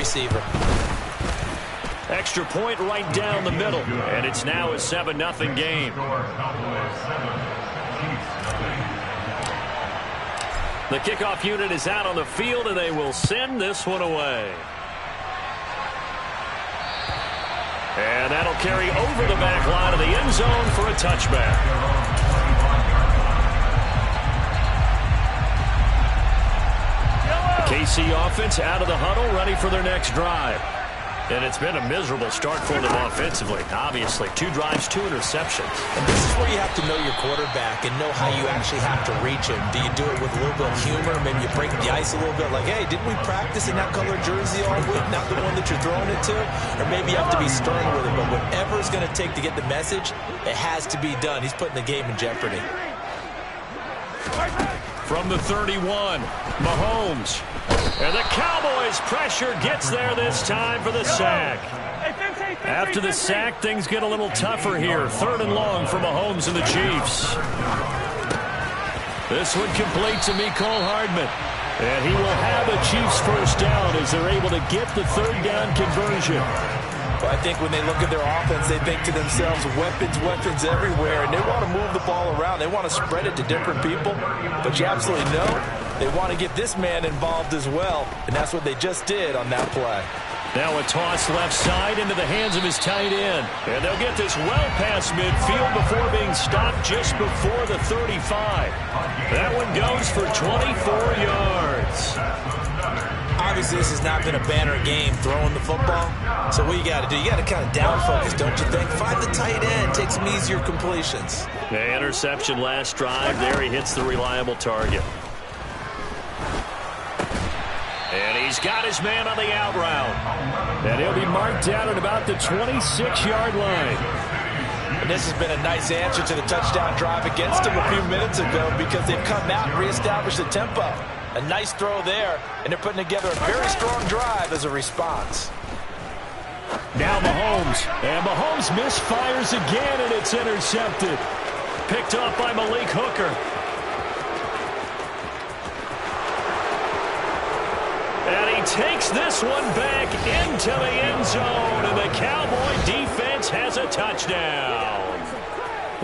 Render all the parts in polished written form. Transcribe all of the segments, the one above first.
receiver. Extra point right down the middle. And it's now a 7-0 game. The kickoff unit is out on the field, and they will send this one away. And that'll carry over the back line of the end zone for a touchback. KC offense out of the huddle, ready for their next drive. And it's been a miserable start for them offensively. Obviously, 2 drives, 2 interceptions. And this is where you have to know your quarterback and know how you actually have to reach him. Do you do it with a little bit of humor? Maybe you break the ice a little bit like, hey, didn't we practice in that colored jersey all week, not the one that you're throwing it to? Or maybe you have to be stern with it. But whatever it's going to take to get the message, it has to be done. He's putting the game in jeopardy. From the 31, Mahomes. And the Cowboys' pressure gets there this time for the sack. After the sack, things get a little tougher here. 3rd and long for Mahomes and the Chiefs. This one complete to Mecole Hardman. And he will have a Chiefs first down as they're able to get the 3rd down conversion. Well, I think when they look at their offense, they think to themselves, weapons everywhere, and they want to move the ball around. They want to spread it to different people, but you absolutely know they want to get this man involved as well, and that's what they just did on that play. Now a toss left side into the hands of his tight end, and they'll get this well past midfield before being stopped just before the 35. That one goes for 24 yards. Obviously, this has not been a banner game throwing the football. So what you got to do, you got to kind of down focus, don't you think? Find the tight end, take some easier completions. The interception last drive. There he hits the reliable target. And he's got his man on the out route. And he'll be marked out at about the 26-yard line. And this has been a nice answer to the touchdown drive against them a few minutes ago because they've come out and reestablished the tempo. A nice throw there, and they're putting together a very strong drive as a response. Now Mahomes, and Mahomes misfires again, and it's intercepted. Picked off by Malik Hooker. And he takes this one back into the end zone, and the Cowboy defense has a touchdown.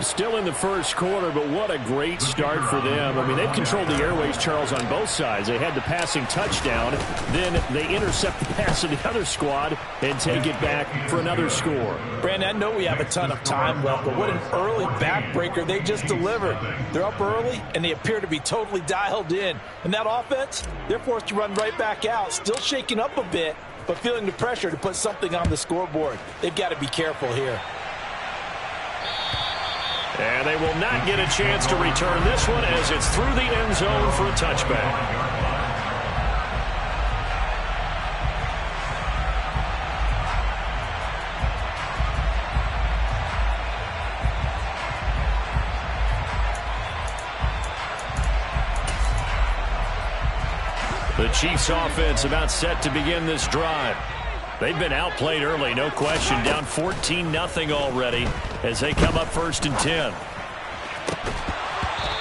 Still in the first quarter, but what a great start for them. I mean, they've controlled the airways, Charles, on both sides. They had the passing touchdown, then they intercept the pass of the other squad and take it back for another score. Brandon, I know we have a ton of time left, but what an early backbreaker they just delivered. They're up early, and they appear to be totally dialed in. And that offense, they're forced to run right back out, still shaking up a bit, but feeling the pressure to put something on the scoreboard. They've got to be careful here. And they will not get a chance to return this one as it's through the end zone for a touchback. The Chiefs offense about set to begin this drive. They've been outplayed early, no question. Down 14-0 already as they come up 1st and 10.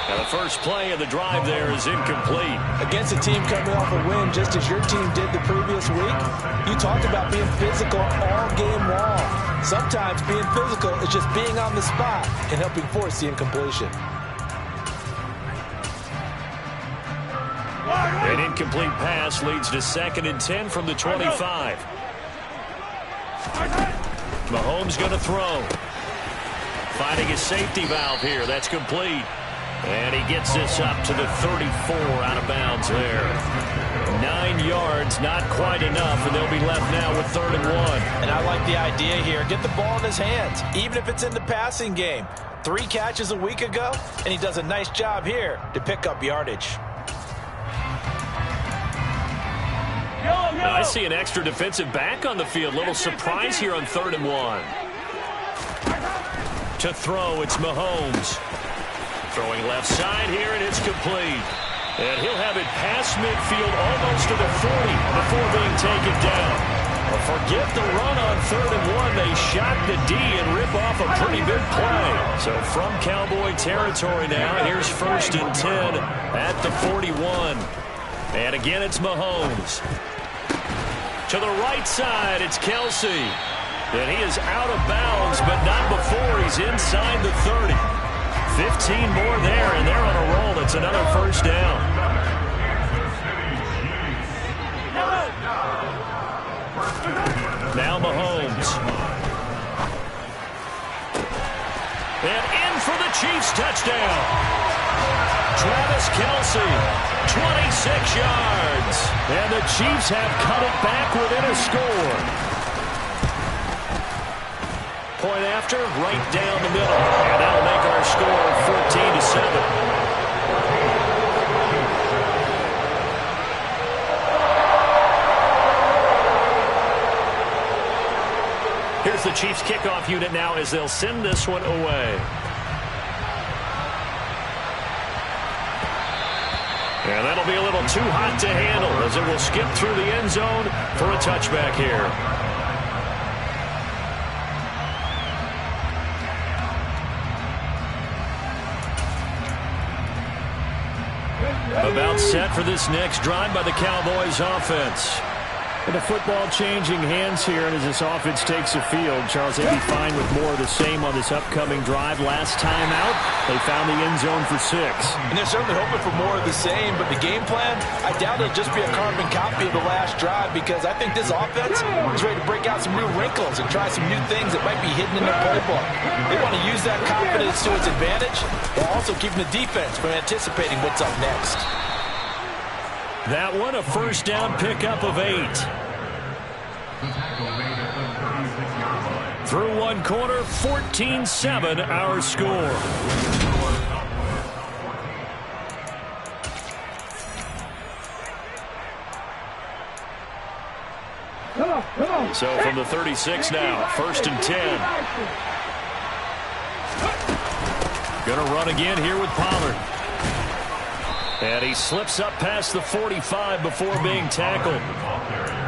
And the first play of the drive there is incomplete. Against a team coming off a win, just as your team did the previous week, you talked about being physical all game long. Sometimes being physical is just being on the spot and helping force the incompletion. An incomplete pass leads to 2nd and 10 from the 25. Mahomes going to throw. Finding his safety valve here. That's complete. And he gets this up to the 34 out of bounds there. 9 yards, not quite enough, and they'll be left now with 3rd and 1. And I like the idea here. Get the ball in his hands, even if it's in the passing game. 3 catches a week ago, and he does a nice job here to pick up yardage. I see an extra defensive back on the field. Little surprise here on 3rd and 1. To throw, it's Mahomes. Throwing left side here, and it's complete. And he'll have it past midfield almost to the 40 before being taken down. Well, forget the run on 3rd and 1. They shot the D and rip off a pretty big play. So from Cowboy territory now, here's 1st and 10 at the 41. And again, it's Mahomes. To the right side, it's Kelce. And he is out of bounds, but not before he's inside the 30. 15 more there, and they're on a roll. It's another first down. Now Mahomes. And in for the Chiefs touchdown. Travis Kelce, 26 yards. And the Chiefs have cut it back within a score. Point after, right down the middle. And that'll make our score 14-7. Here's the Chiefs kickoff unit now as they'll send this one away. And that'll be a little too hot to handle as it will skip through the end zone for a touchback here. About set for this next drive by the Cowboys offense. And the football changing hands here, and as this offense takes the field, Charles, they'd be fine with more of the same on this upcoming drive. Last time out, they found the end zone for 6. And they're certainly hoping for more of the same, but the game plan, I doubt it'll just be a carbon copy of the last drive, because I think this offense is ready to break out some new wrinkles and try some new things that might be hidden in their playbook. They want to use that confidence to its advantage, while also keeping the defense from anticipating what's up next. That one, a first down pickup of 8. Through one quarter, 14-7 our score. So from the 36 now, 1st and 10. Gonna run again here with Pollard. And he slips up past the 45 before being tackled.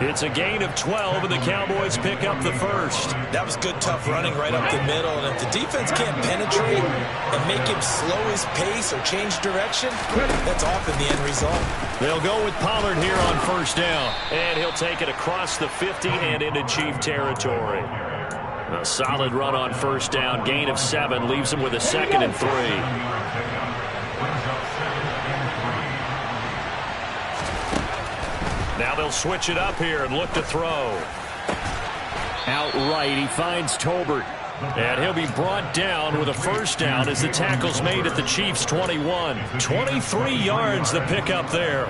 It's a gain of 12, and the Cowboys pick up the first. That was good, tough running right up the middle. And if the defense can't penetrate and make him slow his pace or change direction, that's often the end result. They'll go with Pollard here on first down. And he'll take it across the 50 and into Chief territory. A solid run on first down. Gain of 7 leaves him with a 2nd and 3. Now they'll switch it up here and look to throw. Outright, he finds Tolbert. And he'll be brought down with a first down as the tackle's made at the Chiefs' 21. 23 yards the pickup there.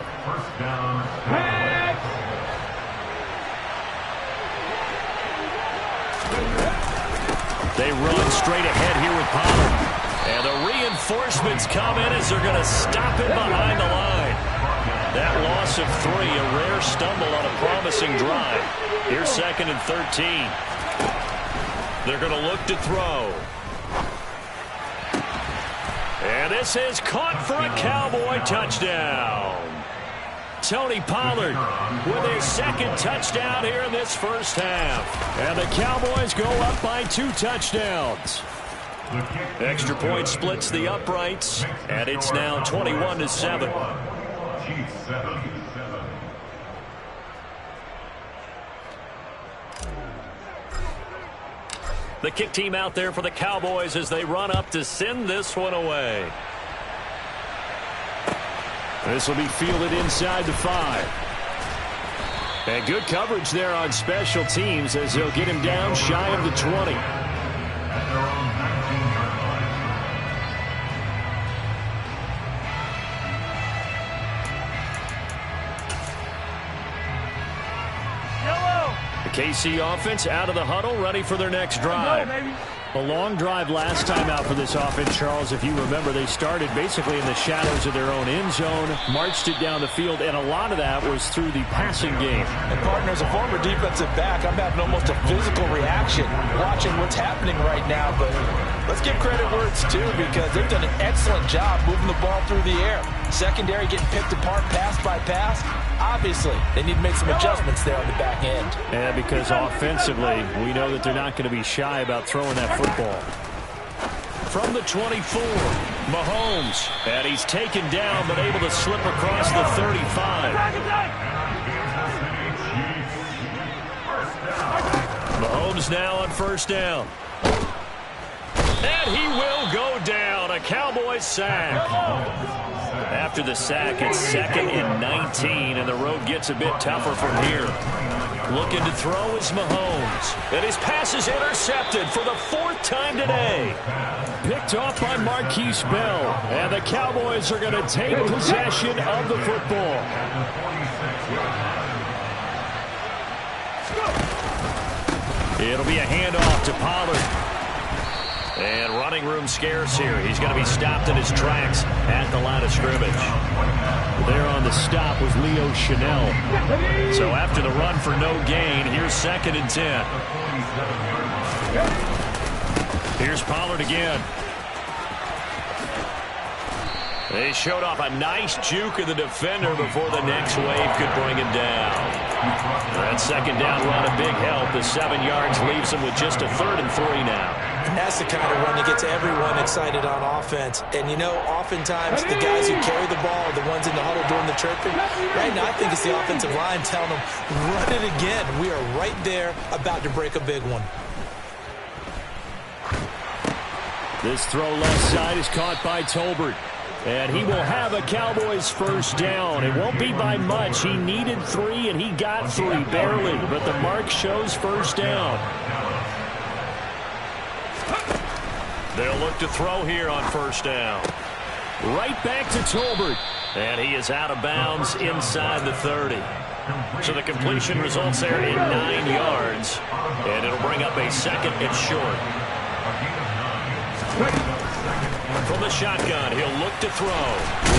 They run straight ahead here with Pollard. And the reinforcements come in as they're going to stop it behind the line. That loss of 3, a rare stumble on a promising drive. Here's 2nd and 13. They're going to look to throw. And this is caught for a Cowboy touchdown. Tony Pollard with his 2nd touchdown here in this first half. And the Cowboys go up by 2 touchdowns. Extra point splits the uprights, and it's now 21-7. The kick team out there for the Cowboys as they run up to send this one away. This will be fielded inside the 5. And good coverage there on special teams as they'll get him down shy of the 20. KC offense out of the huddle, ready for their next drive. A long drive last time out for this offense, Charles. If you remember, they started basically in the shadows of their own end zone, marched it down the field, and a lot of that was through the passing game. And, partner, as a former defensive back, I'm having almost a physical reaction watching what's happening right now. But let's give credit where it's due, because they've done an excellent job moving the ball through the air. Secondary getting picked apart pass by pass. Obviously, they need to make some adjustments there on the back end. And because offensively, we know that they're not going to be shy about throwing that football. From the 24, Mahomes. And he's taken down, but able to slip across the 35. Mahomes now on first down. And he will go down. A Cowboys sack. After the sack, it's 2nd and 19, and the road gets a bit tougher from here. Looking to throw is Mahomes. And his pass is intercepted for the 4th time today. Picked off by Marquise Bell. And the Cowboys are going to take possession of the football. It'll be a handoff to Pollard. And running room scarce here. He's going to be stopped in his tracks at the line of scrimmage. There on the stop was Leo Chanel. So after the run for no gain, here's 2nd and 10. Here's Pollard again. They showed off a nice juke of the defender before the next wave could bring him down. That 2nd down run a big help. The 7 yards leaves him with just a 3rd and 3 now. That's the kind of run that gets everyone excited on offense. And, you know, oftentimes the guys who carry the ball are the ones in the huddle doing the chirping. Right now, I think it's the offensive line telling them, run it again. We are right there about to break a big one. This throw left side is caught by Tolbert. And he will have a Cowboys first down. It won't be by much. He needed 3, and he got 3, barely. But the mark shows first down. They'll look to throw here on first down. Right back to Tolbert. And he is out of bounds inside the 30. So the completion results there in 9 yards. And it'll bring up a 2nd and short. From the shotgun, he'll look to throw.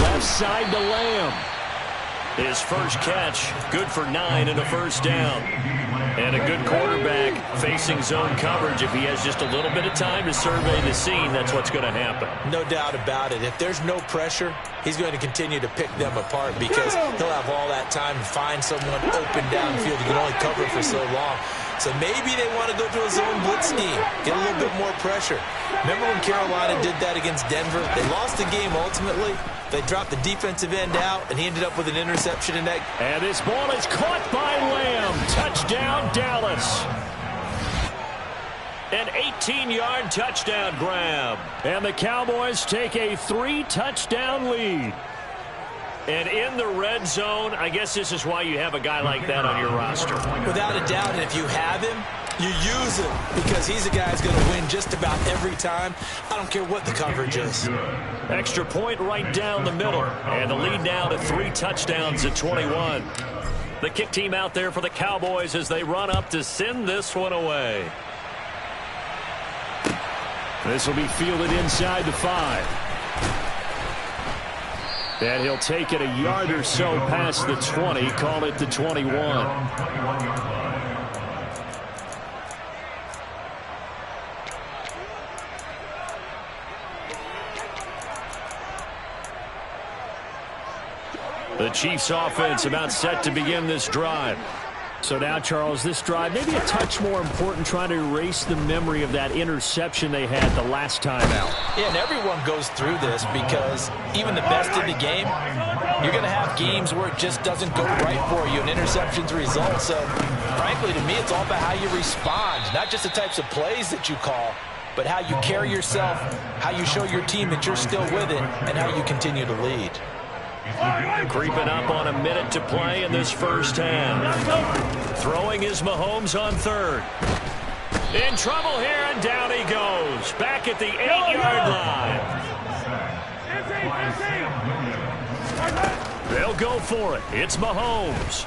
Left side to Lamb. His first catch, good for 9 and a first down. And a good quarterback facing zone coverage. If he has just a little bit of time to survey the scene, that's what's going to happen. No doubt about it. If there's no pressure, he's going to continue to pick them apart because he'll have all that time to find someone open downfield. He can only cover for so long. So maybe they want to go to a zone blitz scheme, get a little bit more pressure. Remember when Carolina did that against Denver? They lost the game ultimately. They dropped the defensive end out, and he ended up with an interception in that. And this ball is caught by Lamb. Touchdown, Dallas. An 18-yard touchdown grab. And the Cowboys take a 3-touchdown lead. And in the red zone, I guess this is why you have a guy like that on your roster. Without a doubt, and if you have him, you use him because he's a guy who's going to win just about every time. I don't care what the coverage is. Extra point right down the middle. And the lead now to 3 touchdowns at 21. The kick team out there for the Cowboys as they run up to send this one away. This will be fielded inside the 5. And he'll take it a yard or so past the 20, call it the 21. The Chiefs offense about set to begin this drive. So now, Charles, this drive maybe a touch more important, trying to erase the memory of that interception they had the last time out. Yeah, and everyone goes through this because even the best in the game, you're going to have games where it just doesn't go right for you, and interceptions result. So, frankly, to me, it's all about how you respond, not just the types of plays that you call, but how you carry yourself, how you show your team that you're still with it, and how you continue to lead. Creeping up on a minute to play in this first half. Throwing is Mahomes on 3rd. In trouble here, and down he goes. Back at the 8-yard line. They'll go for it. It's Mahomes.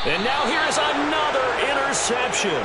And now here's another interception.